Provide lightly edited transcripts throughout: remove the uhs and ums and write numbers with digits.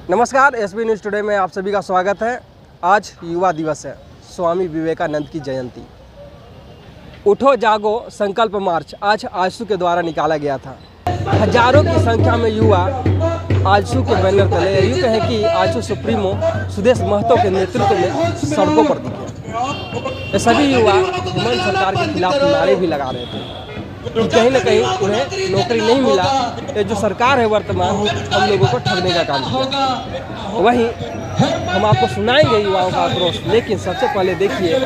नमस्कार, SB news today में आप सभी का स्वागत है। आज युवा दिवस है, स्वामी विवेकानंद की जयंती। उठो जागो संकल्प मार्च आज आजसू के द्वारा निकाला गया था। हजारों की संख्या में युवा आजसू के बैनर तले, यूँ कहें कि आजसू सुप्रीमो सुदेश महतो के नेतृत्व में सड़कों पर दिखे। ये सभी युवा हेमंत सरकार के खिलाफ नारे भी लगा रहे थे कि कहीं न कहीं उन्हें नौकरी नहीं मिला। ये जो सरकार है वर्तमान, हम लोगों को ठगने का काम किया। वहीं हम आपको सुनाएंगे युवाओं का आक्रोश, लेकिन सबसे पहले देखिए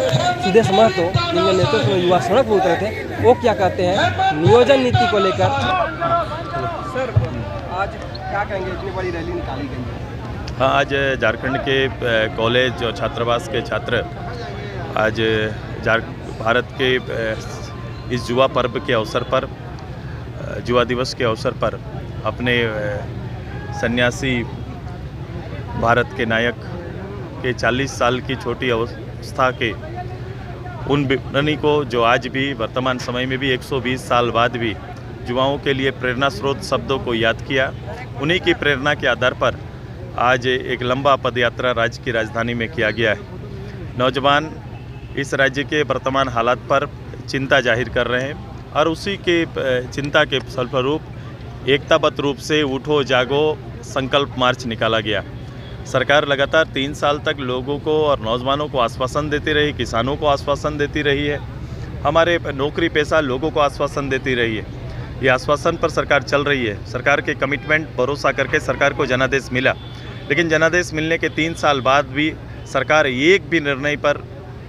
सुदेश महतो जिनके नेतृत्व में युवा सड़क पर उतरे थे, वो क्या कहते हैं नियोजन नीति को लेकर। सर, आज क्या कहेंगे, इतनी बड़ी रैली निकाली गई है? हाँ, आज झारखंड के कॉलेज और छात्रावास के छात्र आज भारत के इस युवा पर्व के अवसर पर, युवा दिवस के अवसर पर अपने सन्यासी भारत के नायक के 40 साल की छोटी अवस्था के उन विप्लवी को, जो आज भी वर्तमान समय में भी 120 साल बाद भी युवाओं के लिए प्रेरणा स्रोत शब्दों को याद किया। उन्हीं की प्रेरणा के आधार पर आज एक लंबा पदयात्रा राज्य की राजधानी में किया गया है। नौजवान इस राज्य के वर्तमान हालात पर चिंता जाहिर कर रहे हैं और उसी के चिंता के फलस्वरूप एकताबद्ध रूप से उठो जागो संकल्प मार्च निकाला गया। सरकार लगातार 3 साल तक लोगों को और नौजवानों को आश्वासन देती रही, किसानों को आश्वासन देती रही है, हमारे नौकरी पेशा लोगों को आश्वासन देती रही है। ये आश्वासन पर सरकार चल रही है। सरकार के कमिटमेंट भरोसा करके सरकार को जनादेश मिला, लेकिन जनादेश मिलने के 3 साल बाद भी सरकार एक भी निर्णय पर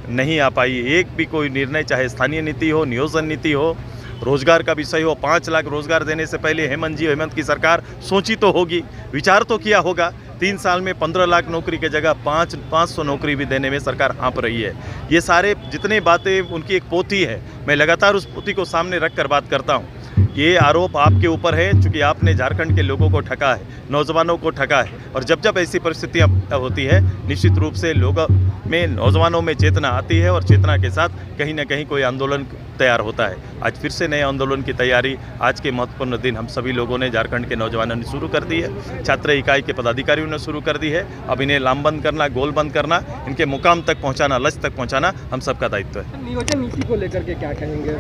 नहीं आ पाई। एक भी कोई निर्णय, चाहे स्थानीय नीति हो, नियोजन नीति हो, रोजगार का विषय हो। 5 लाख रोजगार देने से पहले हेमंत की सरकार सोची तो होगी, विचार तो किया होगा। 3 साल में 15 लाख नौकरी की जगह 500 नौकरी भी देने में सरकार हाँप रही है। ये सारे जितने बातें, उनकी एक पोथी है, मैं लगातार उस पोथी को सामने रख कर बात करता हूँ। ये आरोप आपके ऊपर है, चूँकि आपने झारखंड के लोगों को ठगा है, नौजवानों को ठगा है। और जब ऐसी परिस्थितियाँ होती है, निश्चित रूप से लोगों में, नौजवानों में चेतना आती है और चेतना के साथ कहीं ना कहीं कोई आंदोलन तैयार होता है। आज फिर से नए आंदोलन की तैयारी आज के महत्वपूर्ण दिन हम सभी लोगों ने, झारखंड के नौजवानों ने शुरू कर दी है। छात्र इकाई के पदाधिकारियों ने शुरू कर दी है। अब इन्हें लामबंद करना, गोल बंद करना, इनके मुकाम तक पहुँचाना, लक्ष्य तक पहुँचाना हम सबका दायित्व है। नियोजन नीति को लेकर के क्या कहेंगे?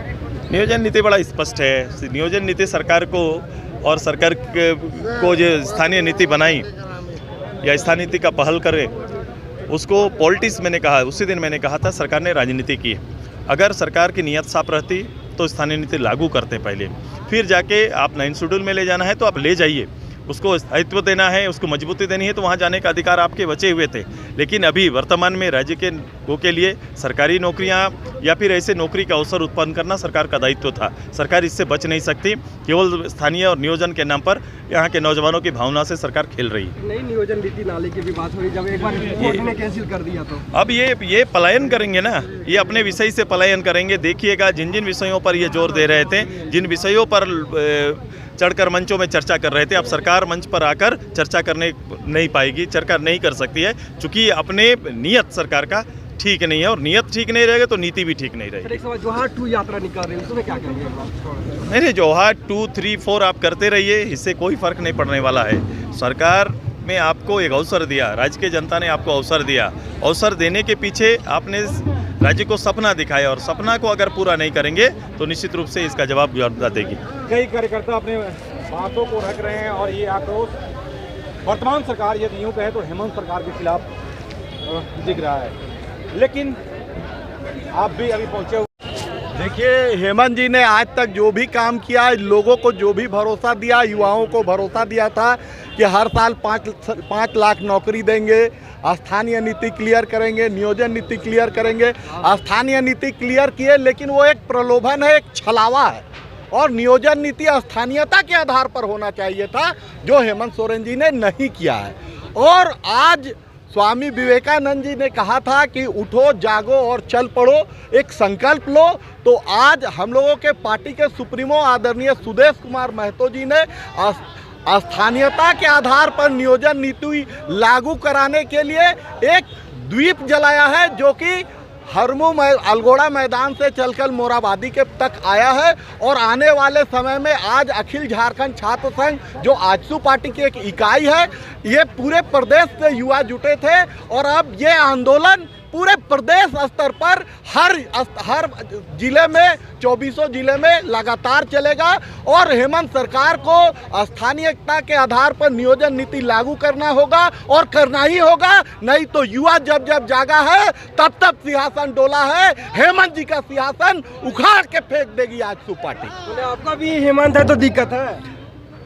नियोजन नीति बड़ा स्पष्ट है। नियोजन नीति सरकार को, और सरकार को जो स्थानीय नीति बनाई या स्थानीय नीति का पहल करे, उसको पॉलिटिक्स मैंने कहा, उसी दिन मैंने कहा था सरकार ने राजनीति की। अगर सरकार की नीयत साफ रहती तो स्थानीय नीति लागू करते पहले, फिर जाके आप 9 शेड्यूल में ले जाना है तो आप ले जाइए, उसको स्थायित्व देना है, उसको मजबूती देनी है तो वहाँ जाने का अधिकार आपके बचे हुए थे। लेकिन अभी वर्तमान में राज्य के लोगों के लिए सरकारी नौकरियाँ या फिर ऐसे नौकरी का अवसर उत्पन्न करना सरकार का दायित्व था। सरकार इससे बच नहीं सकती। केवल स्थानीय और नियोजन के नाम पर यहाँ के नौजवानों की भावना से सरकार खेल रही है। नई नियोजन नीति नाले की भी बात हुई, जब एक बार कोर्ट ने कैंसिल कर दिया तो अब ये पलायन करेंगे ना, ये अपने विषय से पलायन करेंगे। देखिएगा, जिन विषयों पर ये जोर दे रहे थे, जिन विषयों पर चढ़कर मंचों में चर्चा कर रहे थे, अब सरकार मंच पर आकर चर्चा करने नहीं पाएगी, चर्चा नहीं कर सकती है, क्योंकि अपने नियत सरकार का ठीक नहीं है, और नियत ठीक नहीं रहेगा तो नीति भी ठीक नहीं रहेगी। एक सवाल, जोहार 2 यात्रा निकाल रहे हैं, उसमें क्या कहेंगे? नहीं, जोहार 2, 3, 4 आप करते रहिए, इससे कोई फर्क नहीं पड़ने वाला है। सरकार में आपको एक अवसर दिया, राज्य के जनता ने आपको अवसर दिया। अवसर देने के पीछे आपने राज्य को सपना दिखाया, और सपना को अगर पूरा नहीं करेंगे तो निश्चित रूप से इसका जवाब जनता देगी। कई कार्यकर्ता अपने बातों को रख रहे हैं और ये आक्रोश वर्तमान सरकार, यदि यूँ कहे तो हेमंत सरकार के खिलाफ दिख रहा है। लेकिन आप भी अभी पहुँचे। देखिए, हेमंत जी ने आज तक जो भी काम किया, लोगों को जो भी भरोसा दिया, युवाओं को भरोसा दिया था कि हर साल 5 लाख नौकरी देंगे, स्थानीय नीति क्लियर करेंगे, नियोजन नीति क्लियर करेंगे। स्थानीय नीति क्लियर किए, लेकिन वो एक प्रलोभन है, एक छलावा है, और नियोजन नीति स्थानीयता के आधार पर होना चाहिए था, जो हेमंत सोरेन जी ने नहीं किया है। और आज स्वामी विवेकानंद जी ने कहा था कि उठो जागो और चल पड़ो, एक संकल्प लो। तो आज हम लोगों के पार्टी के सुप्रीमो आदरणीय सुदेश कुमार महतो जी ने स्थानीयता के आधार पर नियोजन नीति लागू कराने के लिए एक द्वीप जलाया है, जो कि अल्गोड़ा मैदान से चलकर मोराबादी के तक आया है। और आने वाले समय में आज अखिल झारखंड छात्र संघ जो आजसू पार्टी की एक इकाई है, ये पूरे प्रदेश से युवा जुटे थे और अब ये आंदोलन पूरे प्रदेश स्तर पर हर जिले में 24 जिले में लगातार चलेगा। और हेमंत सरकार को स्थानीयता के आधार पर नियोजन नीति लागू करना होगा और करना ही होगा, नहीं तो युवा जब जागा है तब तक सिंहासन डोला है। हेमंत जी का सिंहासन उखाड़ के फेंक देगी आजसू पार्टी। आपका भी हेमंत है तो दिक्कत है?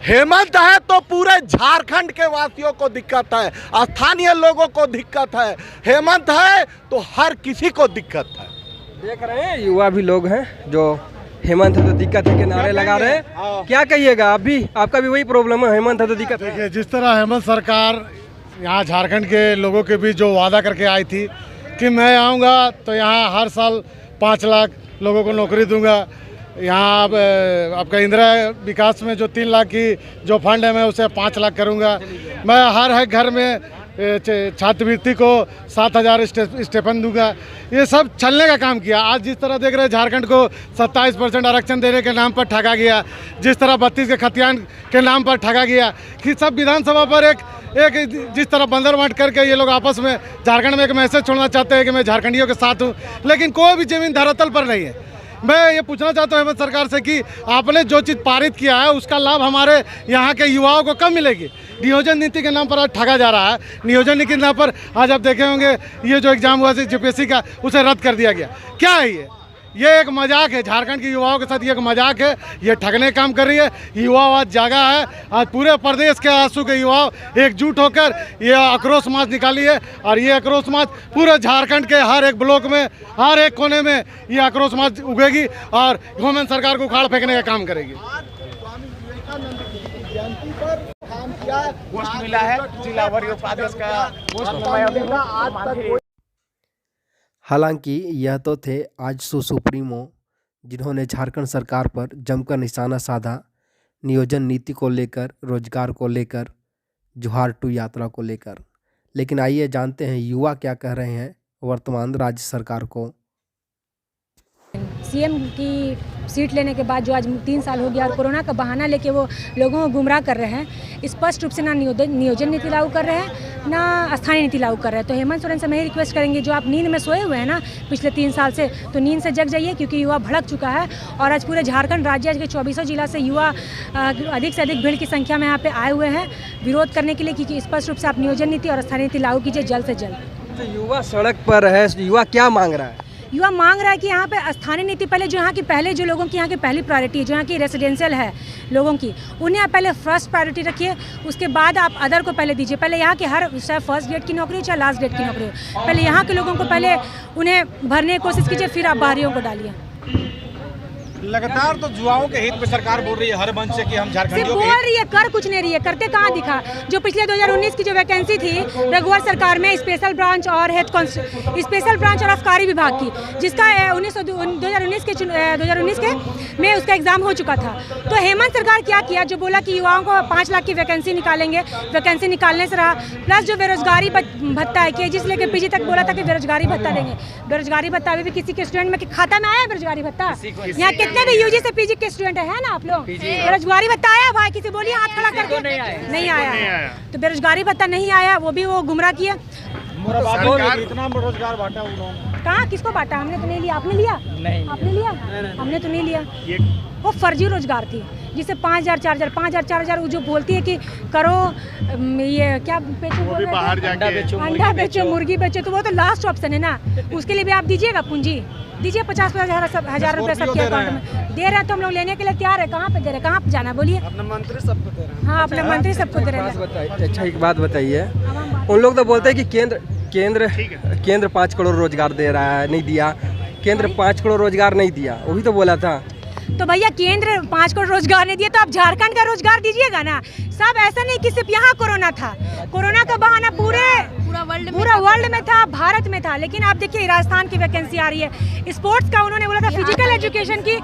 हेमंत है तो पूरे झारखंड के वासियों को दिक्कत है, स्थानीय लोगों को दिक्कत है। हेमंत है तो हर किसी को दिक्कत है। देख रहे हैं युवा भी लोग हैं जो हेमंत है तो दिक्कत है के नारे लगा रहे हैं। क्या कहिएगा आप भी, आपका भी वही प्रॉब्लम है, हेमंत है तो दिक्कत है? देखिए, जिस तरह हेमंत सरकार यहाँ झारखंड के लोगों के बीच जो वादा करके आई थी कि मैं आऊँगा तो यहाँ हर साल 5 लाख लोगों को नौकरी दूंगा, यहाँ आपका इंदिरा विकास में जो 3 लाख की जो फंड है मैं उसे 5 लाख करूँगा, मैं हर घर में छात्रवृत्ति को 7,000 स्टेपन दूंगा। ये सब चलने का काम किया। आज जिस तरह देख रहे हैं झारखंड को 27% आरक्षण देने के नाम पर ठगा गया, जिस तरह 32 के खतियान के नाम पर ठगा गया, कि सब विधानसभा पर एक जिस तरह बंदर बांट करके ये लोग आपस में झारखंड में एक मैसेज छोड़ना चाहते हैं कि मैं झारखंडियों के साथ हूँ, लेकिन कोई भी जमीन धरातल पर नहीं है। मैं ये पूछना चाहता हूँ हेमंत सरकार से कि आपने जो चीज़ पारित किया है उसका लाभ हमारे यहाँ के युवाओं को कब मिलेगी? नियोजन नीति के नाम पर आज ठगा जा रहा है। नियोजन नीति के नाम पर आज आप देखे होंगे ये जो एग्जाम हुआ यूपीएससी का, उसे रद्द कर दिया गया। क्या है ये एक मजाक है। झारखंड के युवाओं के साथ ये एक मजाक है, ये ठगने काम कर रही है। युवा आज जागा है, आज पूरे प्रदेश के आंसू के युवा एकजुट होकर ये आक्रोश मार्च निकाली है और ये आक्रोश मार्च पूरे झारखंड के हर एक ब्लॉक में, हर एक कोने में ये आक्रोश मार्च उगेगी और हेमंत सरकार को उखाड़ फेंकने का काम करेगी। पोस्ट मिला है जिला वरीय उपाध्यक्ष का पोस्ट। हालांकि यह तो थे आजसू सुप्रीमो जिन्होंने झारखंड सरकार पर जमकर निशाना साधा, नियोजन नीति को लेकर, रोजगार को लेकर, जोहार टू यात्रा को लेकर। लेकिन आइए जानते हैं युवा क्या कह रहे हैं वर्तमान राज्य सरकार को। सीएम की सीट लेने के बाद जो आज 3 साल हो गया और कोरोना का बहाना लेके वो लोगों को गुमराह कर रहे हैं। स्पष्ट रूप से ना नियोजन नीति लागू कर रहे हैं, ना स्थानीय नीति लागू कर रहे हैं। तो हेमंत सोरेन से मैं ही रिक्वेस्ट करेंगे, जो आप नींद में सोए हुए हैं ना पिछले 3 साल से, तो नींद से जग जाइए, क्योंकि युवा भड़क चुका है। और आज पूरे झारखंड राज्य के 24 जिला से युवा अधिक से अधिक भीड़ की संख्या में यहाँ पे आए हुए हैं विरोध करने के लिए, क्योंकि स्पष्ट रूप से आप नियोजन नीति और स्थानीय नीति लागू कीजिए जल्द से जल्द। तो युवा सड़क पर है, युवा क्या मांग रहा है? युवा मांग रहा है कि यहाँ पे स्थानीय नीति पहले जो यहाँ की पहले जो लोगों की यहाँ की पहली प्रायोरिटी है, जो यहाँ की रेसिडेंशियल है लोगों की, उन्हें आप पहले फर्स्ट प्रायोरिटी रखिए। उसके बाद आप अदर को पहले दीजिए। पहले यहाँ के हर, चाहे फर्स्ट ग्रेड की नौकरी हो चाहे लास्ट ग्रेड की नौकरी हो, पहले यहाँ के लोगों को पहले उन्हें भरने की कोशिश कीजिए, फिर आप बाहरियों को डालिए। लगातार तो युवाओं के हित में सरकार बोल रही है हर मंच से कि हम झारखंडियों बोल रही है, कर कुछ नहीं रही है, करते कहाँ दिखा। जो पिछले 2019 की जो वैकेंसी थी रघुवर सरकार में स्पेशल ब्रांच और स्पेशल ब्रांच और आबकारी विभाग की, जिसका 2019 के में उसका एग्जाम हो चुका था। तो हेमंत सरकार क्या किया, जो बोला कि युवाओं को 5 लाख की वैकेंसी निकालेंगे, वैकेंसी निकालने से रहा। प्लस जो बेरोजगारी भत्ता है, केजी से लेकर पीजी तक बोला था कि बेरोजगारी भत्ता देंगे। बेरोजगारी भत्ता अभी भी किसी के स्टूडेंट में खाता में आया बेरोजगारी भत्ता? यहाँ कितने भी यूजी से पीजी के स्टूडेंट है ना आप लोग? बेरोजगारी भत्ता आया भाई? किसी बोलिए हाथ खड़ा करके। नहीं आया। तो बेरोजगारी भत्ता नहीं आया, वो भी वो गुमराह किया। इतना रोजगार बांटा उन्होंने, कहाँ किसको बांटा? हमने तो नहीं लिया। आपने लिया? नहीं। आपने लिया? हमने तो नहीं लिया। वो फर्जी रोजगार थी, जिसे 5,000 4,000 5,000 4,000 जो बोलती है कि करो, ये क्या बेचो, अंडा बेचो, मुर्गी बेचो, तो वो तो लास्ट ऑप्शन है ना। उसके लिए भी आप दीजिएगा पूंजी, दीजिए 50,000 रुपये सबके अकाउंट में दे रहे हैं, तो हम लोग लेने के लिए तैयार है। कहाँ पे दे रहे हैं, कहाँ पे जाना बोलिए? अपने मंत्री सबको दे रहे हैं। हाँ, अपने मंत्री सबको दे रहे हैं। अच्छा, एक बात बताइए, उन लोग तो बोलते हैं कि केंद्र 5 करोड़ रोजगार दे रहा है, नहीं दिया। केंद्र 5 करोड़ रोजगार नहीं दिया, वही तो बोला था। तो भैया केंद्र 5 करोड़ रोजगार नहीं दिया, तो आप झारखंड का रोजगार दीजिएगा ना। सब ऐसा नहीं कि सिर्फ यहाँ कोरोना था, कोरोना का बहाना पूरा वर्ल्ड में था, भारत में था। लेकिन आप देखिए राजस्थान की वैकेंसी आ रही है। स्पोर्ट्स का उन्होंने बोला था, फिजिकल एजुकेशन की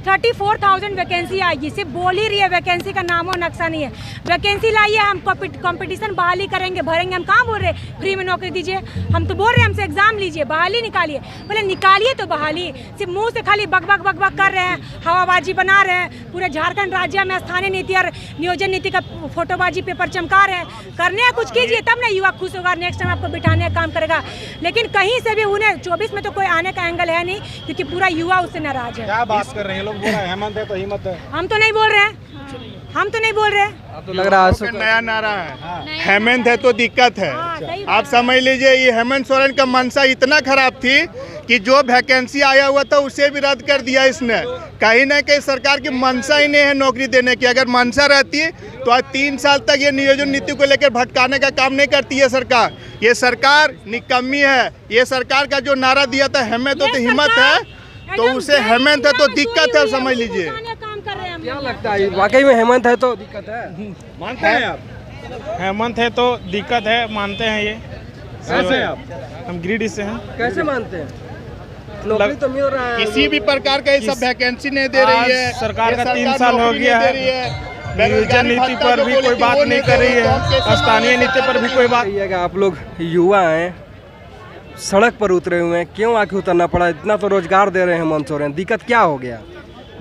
34,000 वैकेंसी आएगी। सिर्फ बोल ही रही है, वैकेंसी का नामो नक्शा नहीं है। वैकेंसी लाइए, हम कंपटीशन बहाली करेंगे, भरेंगे। हम कहाँ बोल रहे फ्री में नौकरी दीजिए? हम तो बोल रहे हैं हमसे एग्जाम लीजिए, बहाली निकालिए। बोले निकालिए तो बहाली, सिर्फ मुंह से खाली बक बक बक बक कर रहे हैं, हवाबाजी बना रहे हैं। पूरे झारखंड राज्य में स्थानीय नीति और नियोजन नीति का फोटोबाजी पेपर चमका रहे हैं। करने कुछ कीजिए, तब ना युवा खुश होगा, नेक्स्ट टाइम आपको बिठाने का काम करेगा। लेकिन कहीं से भी उन्हें 24 में तो कोई आने का एंगल है नहीं, क्योंकि पूरा युवा उससे नाराज है। क्या बात कर रहे हैं लोग? बोल रहे हैं हेमंत है तो हिम्मत है। हम तो नहीं बोल रहे हैं, हम तो नहीं बोल रहे हैं। अब तो लग रहा है नया नारा है, हेमंत है तो दिक्कत है। सही आप समझ लीजिए, ये हेमंत सोरेन का मंशा इतना खराब थी कि जो वैकेंसी आया हुआ था उसे भी रद्द कर दिया इसने। कहीं ना कहीं सरकार की मंशा ही नहीं है नौकरी देने की। अगर मंशा रहती तो आज 3 साल तक ये नियोजन नीति को लेकर भटकाने का काम नहीं करती है सरकार। ये सरकार निकम्मी है। ये सरकार का जो नारा दिया था हेमंत है तो हिम्मत है, तो उसे हेमंत है तो दिक्कत है, समझ लीजिए। क्या लगता है वाकई में हेमंत है तो दिक्कत है? मानते हैं आप? हेमंत है तो दिक्कत है, मानते हैं ये। कैसे हैं आप? हम गिरिडीह से हैं। कैसे मानते हैं? नौकरी तो मिल रहा है, किसी भी प्रकार का ये सब वैकेंसी नहीं दे रही है। सरकार का ये 3 साल हो नौकरी गया नहीं है। दे रही है। नियोजन नीति पर भी कोई बात नहीं कर रही है, स्थानीय नीति पर भी कोई बात। ये कि आप लोग युवा हैं, सड़क पर उतरे हुए हैं, क्यों आके उतरना पड़ा? इतना तो रोजगार दे रहे हैं हेमंत सोरेन, दिक्कत क्या हो गया?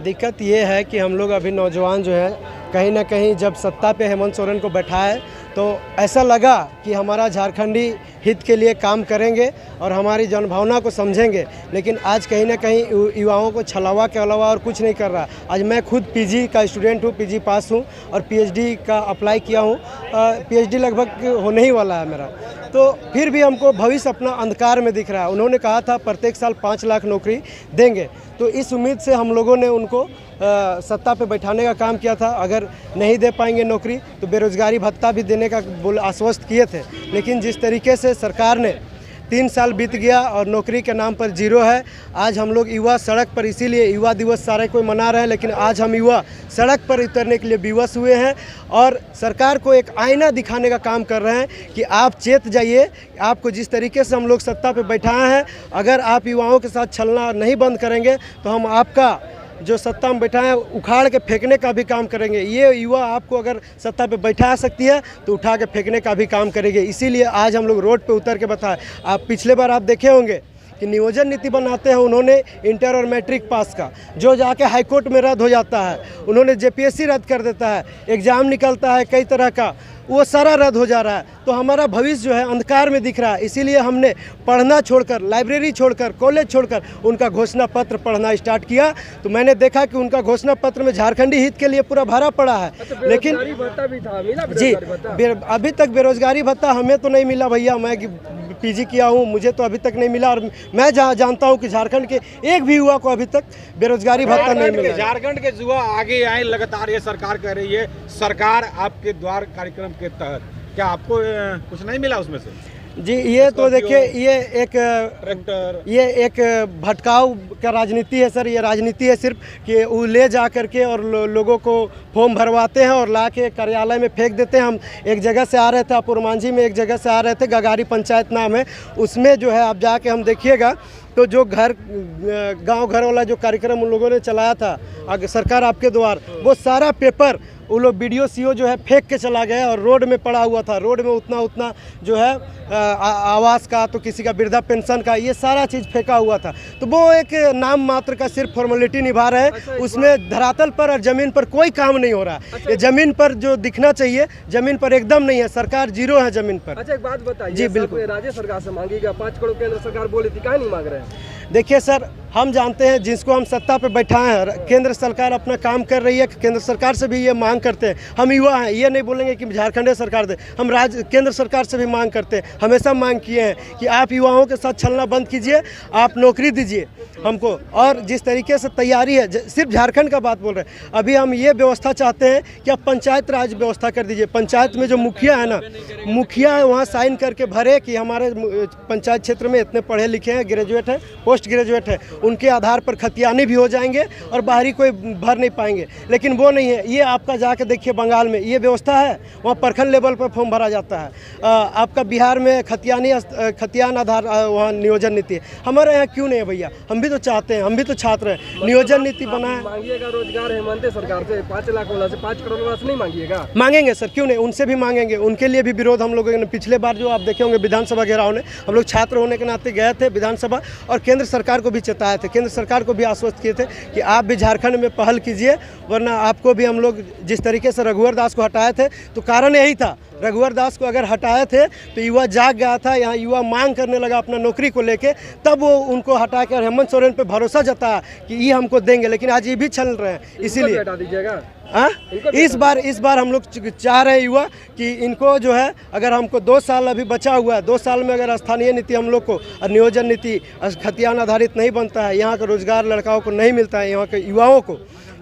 दिक्कत ये है कि हम लोग अभी नौजवान जो है कहीं ना कहीं जब सत्ता पे हेमंत सोरेन को बैठाए तो ऐसा लगा कि हमारा झारखंडी हित के लिए काम करेंगे और हमारी जनभावना को समझेंगे। लेकिन आज कहीं ना कहीं युवाओं को छलावा के अलावा और कुछ नहीं कर रहा। आज मैं खुद पीजी का स्टूडेंट हूँ, पीजी पास हूँ और पीएचडी का अप्लाई किया हूँ। पीएचडी लगभग होने ही वाला है मेरा। तो फिर भी हमको भविष्य अपना अंधकार में दिख रहा है। उन्होंने कहा था प्रत्येक साल 5 लाख नौकरी देंगे, तो इस उम्मीद से हम लोगों ने उनको सत्ता पे बैठाने का काम किया था। अगर नहीं दे पाएंगे नौकरी तो बेरोजगारी भत्ता भी देने का आश्वस्त किए थे। लेकिन जिस तरीके से सरकार ने 3 साल बीत गया और नौकरी के नाम पर जीरो है। आज हम लोग युवा सड़क पर, इसीलिए युवा दिवस सारे कोई मना रहे हैं, लेकिन आज हम युवा सड़क पर उतरने के लिए विवश हुए हैं और सरकार को एक आईना दिखाने का काम कर रहे हैं कि आप चेत जाइए। आपको जिस तरीके से हम लोग सत्ता पे बैठाए हैं, अगर आप युवाओं के साथ छलना नहीं बंद करेंगे तो हम आपका जो सत्ता में बैठा है उखाड़ के फेंकने का भी काम करेंगे। ये युवा आपको अगर सत्ता पे बैठा सकती है तो उठा के फेंकने का भी काम करेंगे। इसीलिए आज हम लोग रोड पे उतर के बताए। आप पिछले बार आप देखे होंगे कि नियोजन नीति बनाते हैं उन्होंने इंटर और मैट्रिक पास का, जो जाके हाईकोर्ट में रद्द हो जाता है। उन्होंने जेपीएससी रद्द कर देता है, एग्ज़ाम निकलता है कई तरह का, वो सारा रद्द हो जा रहा है। तो हमारा भविष्य जो है अंधकार में दिख रहा है। इसीलिए हमने पढ़ना छोड़कर, लाइब्रेरी छोड़कर, कॉलेज छोड़कर उनका घोषणा पत्र पढ़ना स्टार्ट किया। तो मैंने देखा कि उनका घोषणा पत्र में झारखंडी हित के लिए पूरा भरा पड़ा है। लेकिन भत्ता भी था, मिला जी, बेरोजगारी भत्ता? अभी तक बेरोजगारी भत्ता हमें तो नहीं मिला भैया। मैं पीजी किया हूँ, मुझे तो अभी तक नहीं मिला। और मैं जहाँ जानता हूँ कि झारखंड के एक भी युवा को अभी तक बेरोजगारी भत्ता नहीं मिला। झारखंड के युवा आगे आए, लगातार ये सरकार कह रही है। सरकार आपके द्वार कार्यक्रम के तहत क्या आपको कुछ नहीं मिला उसमें से? जी, ये तो देखिए, ये एक भटकाव का राजनीति है सर। ये राजनीति है सिर्फ कि वो ले जा करके और लोगों को फॉर्म भरवाते हैं और ला के कार्यालय में फेंक देते हैं। हम एक जगह से आ रहे थे, अपुरमांझी में एक जगह से आ रहे थे, गगारी पंचायत नाम है, उसमें जो है आप जाके हम देखिएगा तो जो गांव घर वाला जो कार्यक्रम उन लोगों ने चलाया था सरकार आपके द्वार, वो सारा पेपर वो लोग BDO CO जो है फेंक के चला गया और रोड में पड़ा हुआ था। रोड में उतना जो है आवास का, तो किसी का वृद्धा पेंशन का, ये सारा चीज़ फेंका हुआ था। तो वो एक नाम मात्र का सिर्फ फॉर्मेलिटी निभा रहे हैं। उसमें धरातल पर और ज़मीन पर कोई काम नहीं हो रहा है। ये ज़मीन पर जो दिखना चाहिए, ज़मीन पर एकदम नहीं है। सरकार जीरो है ज़मीन पर। अच्छा, एक बात बताइए। जी बिल्कुल, राज्य सरकार से मांगेगा 5 करोड़, केंद्र सरकार बोली थी, कहाँ नहीं मांग रहे हैं? देखिए सर, हम जानते हैं जिसको हम सत्ता पे बैठाए हैं, केंद्र सरकार अपना काम कर रही है। केंद्र सरकार से भी ये मांग करते हैं। हम युवा हैं, ये नहीं बोलेंगे कि झारखंड सरकार दे, हम केंद्र सरकार से भी मांग करते हैं। हमेशा मांग किए हैं कि आप युवाओं के साथ छलना बंद कीजिए, आप नौकरी दीजिए हमको। और जिस तरीके से तैयारी है, सिर्फ झारखंड का बात बोल रहे हैं, अभी हम ये व्यवस्था चाहते हैं कि आप पंचायत राज व्यवस्था कर दीजिए। पंचायत में जो मुखिया है ना, मुखिया है, वहाँ साइन करके भरे कि हमारे पंचायत क्षेत्र में इतने पढ़े लिखे हैं, ग्रेजुएट हैं, पोस्ट ग्रेजुएट है, उनके आधार पर खतियानी भी हो जाएंगे और बाहरी कोई भर नहीं पाएंगे। लेकिन वो नहीं है। ये आपका जाके देखिए बंगाल में ये व्यवस्था है, वहाँ प्रखंड लेवल पर फॉर्म भरा जाता है। आपका बिहार में खतियान आधार वहाँ नियोजन नीति है। हमारे यहाँ क्यों नहीं है भैया? हम भी तो चाहते हैं, हम भी तो छात्र हैं, नियोजन नीति बनाए। मांगिएगा रोजगार हेमंत सरकार से 5 लाख वाला से 5 करोड़ वाला से नहीं मांगिएगा? मांगेंगे सर, क्यों नहीं, उनसे भी मांगेंगे। उनके लिए भी विरोध हम लोगों ने पिछले बार जो आप देखे होंगे विधानसभा घेराव ने, हम लोग छात्र होने के नाते गए थे विधानसभा और केंद्र सरकार को भी चेताए थे, केंद्र सरकार को भी आश्वस्त किए थे कि आप भी झारखंड में पहल कीजिए, वरना आपको भी हम लोग जिस तरीके से रघुवर दास को हटाए थे तो कारण यही था। रघुवर दास को अगर हटाए थे तो युवा जाग गया था, यहाँ युवा मांग करने लगा अपना नौकरी को लेके, तब वो उनको हटा के हेमंत सोरेन पे भरोसा जताया कि ये हमको देंगे, लेकिन आज ये भी चल रहे हैं। इसीलिए हटा दीजिएगा। इस बार हम लोग चाह रहे हैं युवा कि इनको जो है, अगर हमको 2 साल अभी बचा हुआ है, 2 साल में अगर स्थानीय नीति हम लोग को और नियोजन नीति खतियान आधारित नहीं बनता है, यहाँ का रोजगार लड़काओं को नहीं मिलता है, यहाँ के युवाओं को,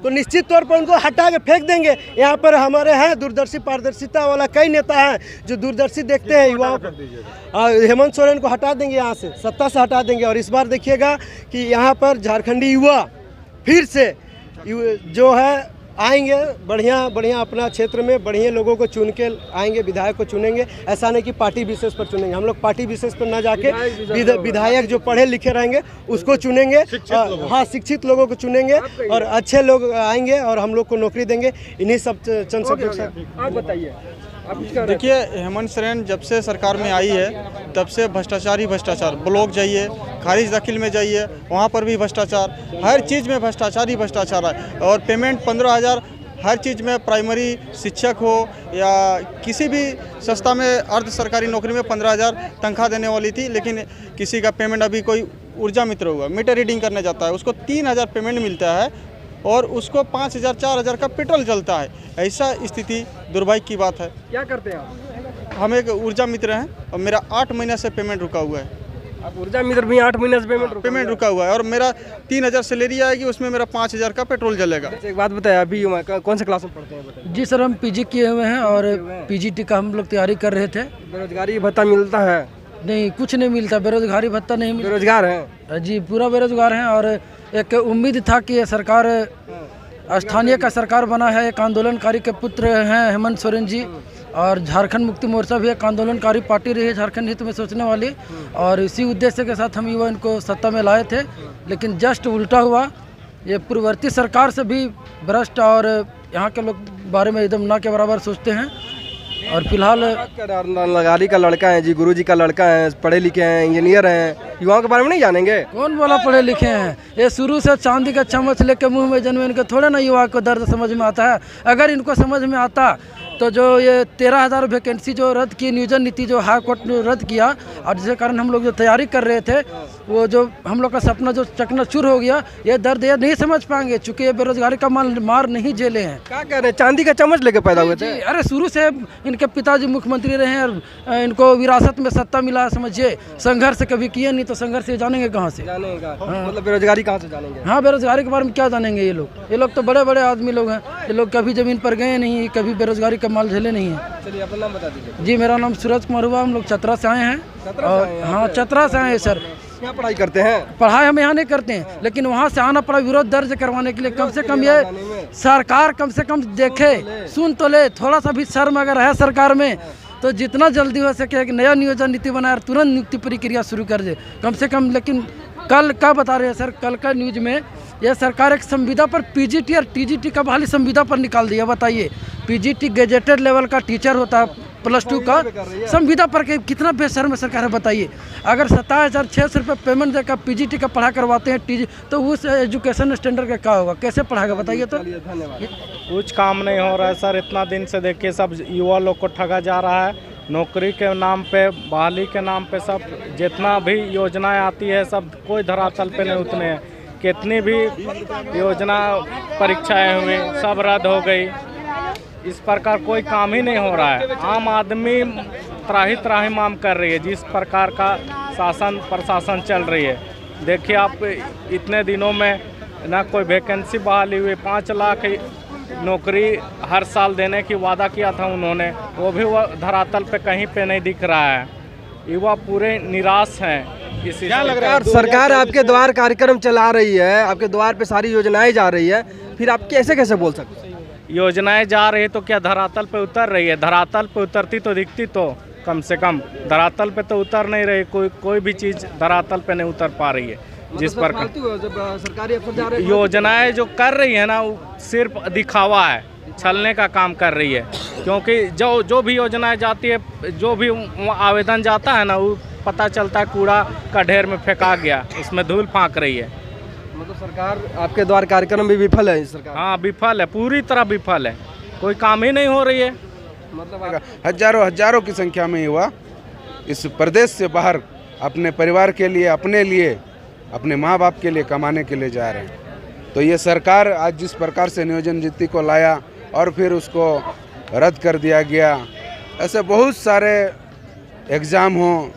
तो निश्चित तौर पर उनको हटा के फेंक देंगे। यहाँ पर हमारे हैं दूरदर्शी पारदर्शिता वाला कई नेता हैं जो दूरदर्शी देखते हैं युवाओं को। हेमंत सोरेन को हटा देंगे, यहाँ से सत्ता से हटा देंगे। और इस बार देखिएगा कि यहाँ पर झारखंडी युवा फिर से जो है आएंगे, बढ़िया अपना क्षेत्र में बढ़िया लोगों को चुन के आएंगे, विधायक को चुनेंगे। ऐसा नहीं कि पार्टी विशेष पर चुनेंगे, हम लोग पार्टी विशेष पर ना जाके विधायक जो पढ़े लिखे रहेंगे उसको चुनेंगे। हाँ, शिक्षित लोगों को चुनेंगे और अच्छे लोग आएंगे और हम लोग को नौकरी देंगे। इन्हीं सब चंद शब्दों से आप बताइए। देखिए, हेमंत सोरेन जब से सरकार में आई है तब से भ्रष्टाचार ही भ्रष्टाचार। ब्लॉक जाइए, खारिज दाखिल में जाइए, वहाँ पर भी भ्रष्टाचार, हर चीज़ में भ्रष्टाचार ही भ्रष्टाचार है। और पेमेंट 15,000 हर चीज़ में, प्राइमरी शिक्षक हो या किसी भी संस्था में अर्ध सरकारी नौकरी में 15,000 तनख्वाह देने वाली थी, लेकिन किसी का पेमेंट अभी कोई ऊर्जा मित्र हुआ मीटर रीडिंग करने जाता है, उसको 3,000 पेमेंट मिलता है और उसको 5,000 4,000 का पेट्रोल चलता है। ऐसा स्थिति दुर्भाग्य की बात है। क्या करते हैं आप? हम एक ऊर्जा मित्र हैं और मेरा 8 महीने से पेमेंट रुका हुआ है। आप ऊर्जा मित्र भी 8 महीने से पेमेंट रुका हुआ है और मेरा 3,000 सैलरी आएगी, उसमें मेरा 5,000 का पेट्रोल जलेगा। एक बात बताइए, अभी कौन से क्लास में पढ़ते हैं बताइए? जी सर, हम पीजी किए हुए हैं और पीजीटी का हम लोग तैयारी कर रहे थे। बेरोजगारी भत्ता मिलता है? नहीं, कुछ नहीं मिलता, बेरोजगारी भत्ता नहीं मिलता। बेरोजगार हैं जी, पूरा बेरोजगार हैं। और एक उम्मीद था कि ये सरकार स्थानीय का सरकार बना है, एक आंदोलनकारी के पुत्र हैं हेमंत सोरेन जी, और झारखंड मुक्ति मोर्चा भी एक आंदोलनकारी पार्टी रही है, झारखंड हित में सोचने वाली, और इसी उद्देश्य के साथ हम युवा इनको सत्ता में लाए थे। लेकिन जस्ट उल्टा हुआ, ये पूर्ववर्ती सरकार से भी भ्रष्ट और यहाँ के लोग बारे में एकदम ना के बराबर सोचते हैं। और फिलहाल नगारी का लड़का है जी, गुरुजी का लड़का है, पढ़े लिखे हैं, इंजीनियर हैं, युवाओं के बारे में नहीं जानेंगे? कौन बोला पढ़े लिखे हैं? ये शुरू से चांदी का चम्मच लेके मुंह में जन्मे, इनको थोड़े ना युवा को दर्द समझ में आता है। अगर इनको समझ में आता तो जो ये 13,000 वैकेंसी जो रद्द की, नियोजन नीति जो हाई कोर्ट ने रद्द किया, और जिसके कारण हम लोग जो तैयारी कर रहे थे, वो जो हम लोग का सपना जो चकनाचूर हो गया, ये दर्द ये नहीं समझ पाएंगे, चूँकि ये बेरोजगारी का मार नहीं झेले हैं। क्या कह रहे हैं, चांदी का चम्मच लेके पैदा हुए थे? अरे शुरू से इनके पिताजी मुख्यमंत्री रहे हैं और इनको विरासत में सत्ता मिला, समझिए। संघर्ष कभी किए नहीं तो संघर्ष से जानेंगे कहाँ से? मतलब बेरोजगारी कहाँ से जानेंगे? हाँ, बेरोजगारी के बारे में क्या जानेंगे ये लोग? ये लोग तो बड़े बड़े आदमी लोग हैं, ये लोग कभी जमीन पर गए नहीं, कभी बेरोजगारी का माल झेले नहीं है। चलिए अपना नाम बता दीजिए। जी, मेरा नाम सूरज कुमार हुआ, हम लोग चतरा से आए हैं। और हाँ, चतरा से आए हैं सर। यहाँ पढ़ाई करते हैं? पढ़ाई हम यहाँ नहीं करते हैं, लेकिन वहाँ से आना पड़ा विरोध दर्ज करवाने के लिए। कम से कम ये सरकार कम से कम देखे, सुन तो ले, थोड़ा सा भी शर्म अगर है सरकार में तो जितना जल्दी हो सके एक नया नियोजन नीति बनाए और तुरंत नियुक्ति प्रक्रिया शुरू कर दे कम से कम। लेकिन कल क्या बता रहे हैं सर, कल का न्यूज में यह सरकार एक संविदा पर पीजीटी और टीजीटी का बहाली संविदा पर निकाल दिया। बताइए, पीजीटी गेजेटेड लेवल का टीचर होता है +2 का, संविदा पर के कितना बेशर्म सरकार है बताइए। अगर 27,600 रुपये पेमेंट देकर पीजीटी का पढ़ा करवाते हैं टीजी, तो उस एजुकेशन स्टैंडर्ड का क्या होगा, कैसे पढ़ाएगा बताइए? तो कुछ काम नहीं हो रहा है सर, इतना दिन से देखिए सब युवा लोग को ठगा जा रहा है। नौकरी के नाम पे, बहाली के नाम पे सब जितना भी योजनाएं आती है सब कोई धरातल पे नहीं उतने हैं। कितनी भी योजना परीक्षाएं हुई सब रद्द हो गई। इस प्रकार कोई काम ही नहीं हो रहा है। आम आदमी त्राही माम कर रही है जिस प्रकार का शासन प्रशासन चल रही है। देखिए आप, इतने दिनों में ना कोई वैकेंसी बहाली हुई, 5 लाख नौकरी हर साल देने की वादा किया था उन्होंने, वो भी वो धरातल पे कहीं पे नहीं दिख रहा है। युवा पूरे निराश हैं। इसी क्या से लग रहा है सरकार आपके द्वार कार्यक्रम चला रही है, आपके द्वार पे सारी योजनाएं जा रही है, फिर आप कैसे कैसे बोल सकते हैं? योजनाएं जा रही है तो क्या धरातल पे उतर रही है? धरातल पे उतरती तो दिखती तो कम से कम, धरातल पे तो उतर नहीं रही, कोई भी चीज़ धरातल पे नहीं उतर पा रही है। जिस पर जब सरकारी अफसर जा रहे हैं योजनाएं जो कर रही है ना, वो सिर्फ दिखावा है, छलने का काम कर रही है। क्योंकि जो भी योजनाएं जाती है, जो भी आवेदन जाता है ना, वो पता चलता है कूड़ा का ढेर में फेंका गया, उसमें धूल फाँक रही है। मतलब सरकार आपके द्वार कार्यक्रम भी विफल है, इस सरकार हाँ विफल है, पूरी तरह विफल है, कोई काम ही नहीं हो रही है। मतलब हजारों की संख्या में युवा इस प्रदेश से बाहर अपने परिवार के लिए, अपने लिए, अपने माँ बाप के लिए कमाने के लिए जा रहे हैं। तो ये सरकार आज जिस प्रकार से नियोजन नीति को लाया और फिर उसको रद्द कर दिया गया, ऐसे बहुत सारे एग्ज़ाम हो,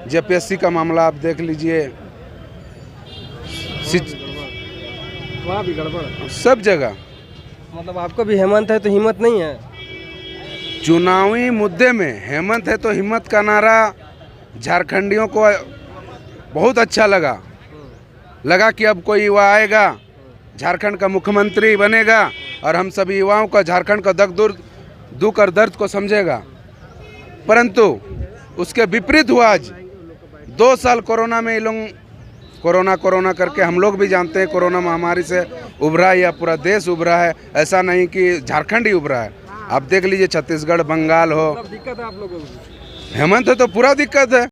जेपीएससी का मामला आप देख लीजिए, वहाँ भी गड़बड़ सब जगह। मतलब आपको भी हेमंत है तो हिम्मत नहीं है? चुनावी मुद्दे में हेमंत है तो हिम्मत का नारा झारखंडियों को बहुत अच्छा लगा कि अब कोई युवा आएगा, झारखंड का मुख्यमंत्री बनेगा और हम सभी युवाओं का, झारखंड का दुख और दर्द को समझेगा। परंतु उसके विपरीत हुआ आज 2 साल कोरोना में ये लोग कोरोना करके, हम लोग भी जानते हैं कोरोना महामारी से उभरा या पूरा देश उभरा है, ऐसा नहीं कि झारखंड ही उभरा है। आप देख लीजिए छत्तीसगढ़, बंगाल हो, दिक्कत है आप लोगों को? हेमंत है तो पूरा दिक्कत है।